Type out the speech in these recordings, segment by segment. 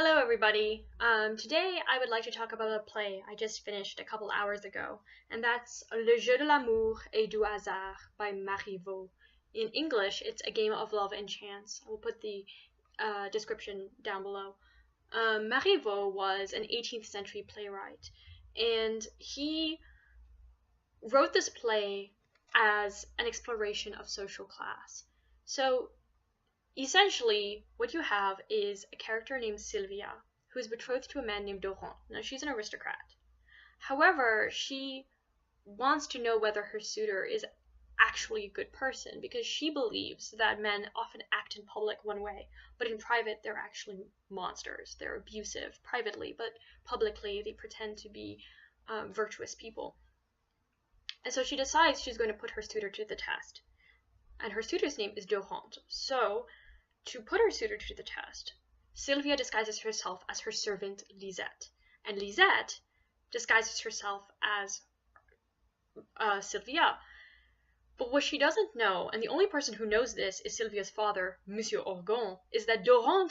Hello everybody. Today I would like to talk about a play I just finished a couple hours ago, and that's Le Jeu de l'amour et du hasard by Marivaux. In English, it's A Game of Love and Chance. I will put the description down below. Marivaux was an 18th century playwright, and he wrote this play as an exploration of social class. So essentially, what you have is a character named Sylvia, who is betrothed to a man named Doron. Now, she's an aristocrat. However, she wants to know whether her suitor is actually a good person, because she believes that men often act in public one way, but in private they're actually monsters. They're abusive privately, but publicly they pretend to be virtuous people. And so she decides she's going to put her suitor to the test. And her suitor's name is Doron. So, to put her suitor to the test, Sylvia disguises herself as her servant Lisette, and Lisette disguises herself as Sylvia. But what she doesn't know, and the only person who knows this is Sylvia's father, Monsieur Orgon, is that Doron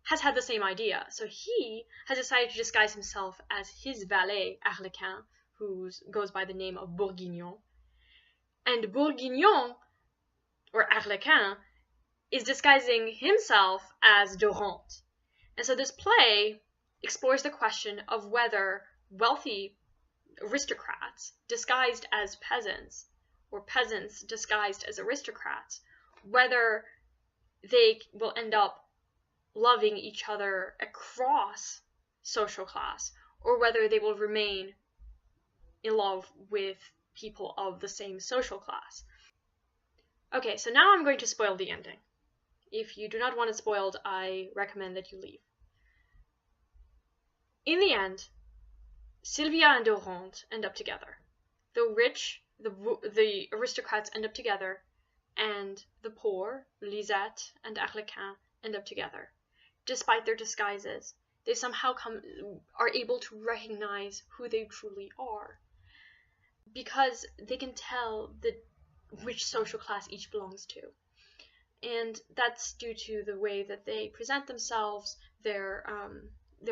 has had the same idea. So he has decided to disguise himself as his valet, Arlequin, who goes by the name of Bourguignon. And Bourguignon, or Arlequin, is disguising himself as Doron. And so this play explores the question of whether wealthy aristocrats disguised as peasants, or peasants disguised as aristocrats, whether they will end up loving each other across social class, or whether they will remain in love with people of the same social class. Okay, so now I'm going to spoil the ending. If you do not want it spoiled, I recommend that you leave. In the end, Sylvia and Doron end up together. The rich, the aristocrats end up together, and the poor, Lisette and Arlequin, end up together. Despite their disguises, they somehow are able to recognize who they truly are, because they can tell which social class each belongs to. And that's due to the way that they present themselves, their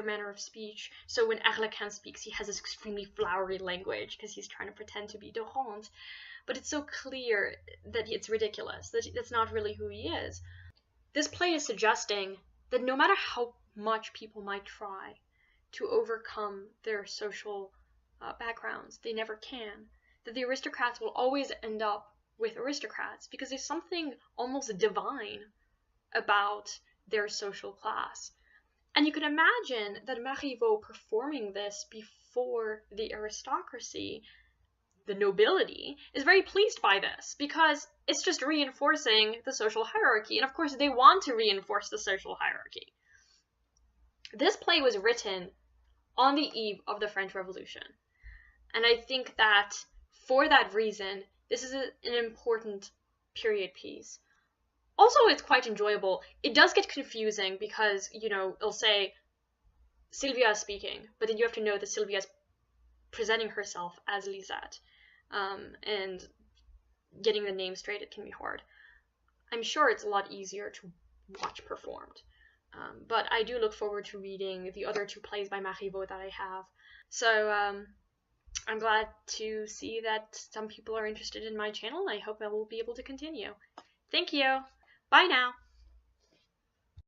manner of speech. So when Arlequin speaks, he has this extremely flowery language because he's trying to pretend to be Doron, but it's so clear that it's ridiculous, that that's not really who he is. This play is suggesting that no matter how much people might try to overcome their social backgrounds, they never can. That the aristocrats will always end up with aristocrats, because there's something almost divine about their social class. And you can imagine that Marivaux performing this before the aristocracy, the nobility, is very pleased by this, because it's just reinforcing the social hierarchy, and of course they want to reinforce the social hierarchy. This play was written on the eve of the French Revolution, and I think that for that reason, this is an important period piece. Also, it's quite enjoyable. It does get confusing because, it'll say Sylvia is speaking, but then you have to know that Sylvia is presenting herself as Lisette. And getting the name straight, it can be hard. I'm sure it's a lot easier to watch performed. But I do look forward to reading the other two plays by Marivaux that I have. So, I'm glad to see that some people are interested in my channel. I hope I will be able to continue. Thank you. Bye now.